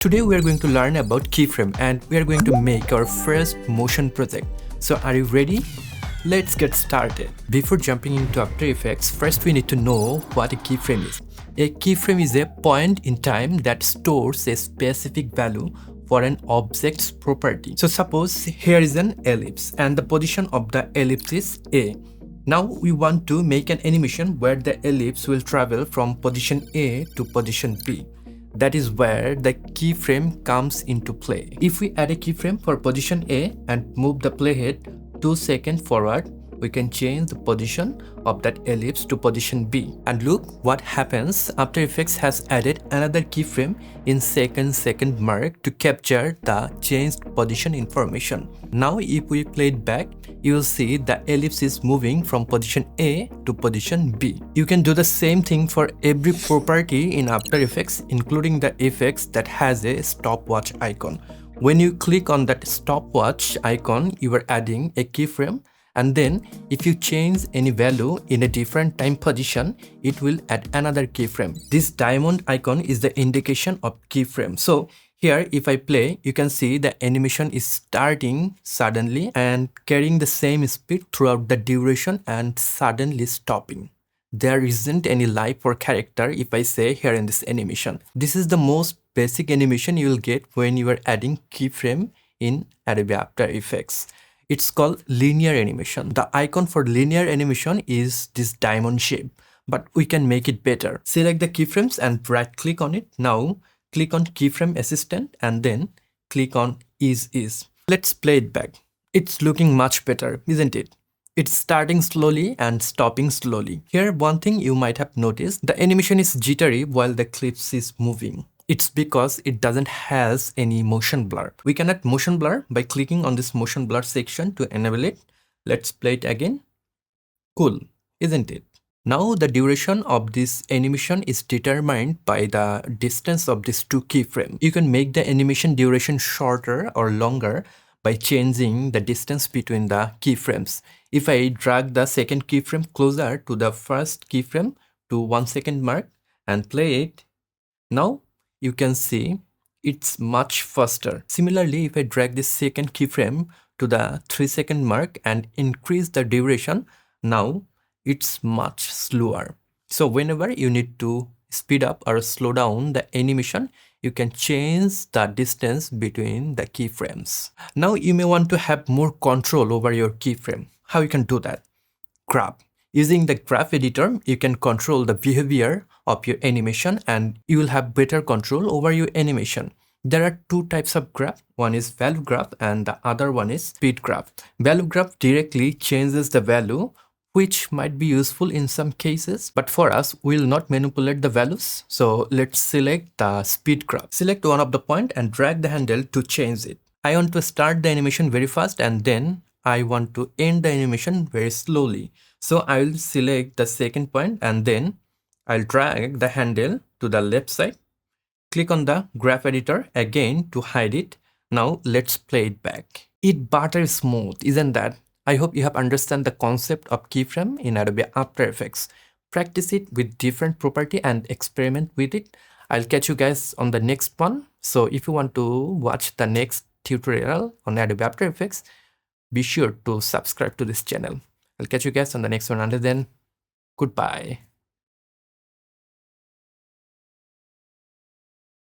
Today we are going to learn about keyframe and we are going to make our first motion project. So are you ready? Let's get started. Before jumping into After Effects, first we need to know what a keyframe is. A keyframe is a point in time that stores a specific value for an object's property. So suppose here is an ellipse and the position of the ellipse is A. Now we want to make an animation where the ellipse will travel from position A to position B. That is where the keyframe comes into play. If we add a keyframe for position A and move the playhead 2 seconds forward, we can change the position of that ellipse to position B. And look what happens. After Effects has added another keyframe in second mark to capture the changed position information. Now if we play it back, you will see the ellipse is moving from position A to position B. You can do the same thing for every property in After Effects, including the effects that has a stopwatch icon. When you click on that stopwatch icon, you are adding a keyframe, and then if you change any value in a different time position, it will add another keyframe. This diamond icon is the indication of keyframe. So here if I play, you can see the animation is starting suddenly and carrying the same speed throughout the duration and suddenly stopping. There isn't any life or character if I say here in this animation. This is the most basic animation you will get when you are adding keyframe in Adobe After Effects. It's called linear animation. The icon for linear animation is this diamond shape, but we can make it better. Select the keyframes and right click on it. Now click on Keyframe Assistant and then click on Ease. Let's play it back. It's looking much better, isn't it? It's starting slowly and stopping slowly. Here, one thing you might have noticed, the animation is jittery while the clips is moving. It's because it doesn't has any motion blur. We can add motion blur by clicking on this motion blur section to enable it. Let's play it again. Cool, isn't it? Now the duration of this animation is determined by the distance of these two keyframes. You can make the animation duration shorter or longer by changing the distance between the keyframes. If I drag the second keyframe closer to the first keyframe to 1 second mark and play it, now you can see it's much faster. Similarly, if I drag this second keyframe to the 3 second mark and increase the duration, now it's much slower. So whenever you need to speed up or slow down the animation, you can change the distance between the keyframes. Now you may want to have more control over your keyframe. How you can do that? Graph. Using the graph editor, you can control the behavior of your animation and you will have better control over your animation. There are two types of graph. One is value graph and the other one is speed graph. Value graph directly changes the value, which might be useful in some cases, but for us, we'll not manipulate the values. So let's select the speed graph. Select one of the point and drag the handle to change it. I want to start the animation very fast and then I want to end the animation very slowly. So I will select the second point and then I'll drag the handle to the left side. Click on the graph editor again to hide it. Now let's play it back. It butter smooth, isn't that? I hope you have understand the concept of keyframe in Adobe After Effects. Practice it with different property and experiment with it. I'll catch you guys on the next one. So if you want to watch the next tutorial on Adobe After Effects, be sure to subscribe to this channel. I'll catch you guys on the next one. Until then, goodbye.